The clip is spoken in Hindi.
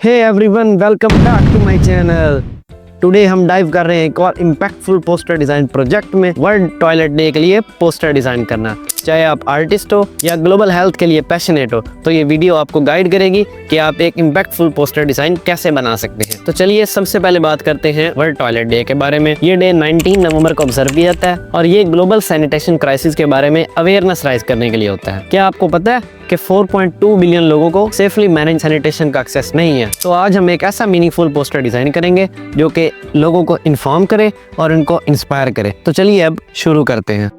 Hey everyone, welcome back to my channel. Today हम डाइव कर रहे हैं एक और इम्पैक्टफुल पोस्टर डिजाइन प्रोजेक्ट में। वर्ल्ड टॉयलेट डे के लिए पोस्टर डिजाइन करना, चाहे आप आर्टिस्ट हो या ग्लोबल हेल्थ के लिए पैशनेट हो, तो ये वीडियो आपको गाइड करेगी कि आप एक इम्पैक्टफुल पोस्टर डिजाइन कैसे बना सकते हैं। तो चलिए सबसे पहले बात करते हैं वर्ल्ड टॉयलेट डे के बारे में। ये डे 19 नवंबर को ऑब्जर्व किया जाता है और ये ग्लोबल सैनिटेशन क्राइसिस के बारे में अवेयरनेस राइज करने के लिए होता है। क्या आपको पता है कि 4.2 बिलियन लोगों को सेफली मैनेज सैनिटेशन का एक्सेस नहीं है? तो आज हम एक ऐसा मीनिंगफुल पोस्टर डिजाइन करेंगे जो कि लोगों को इन्फॉर्म करे और उनको इंस्पायर करे। तो चलिए अब शुरू करते हैं।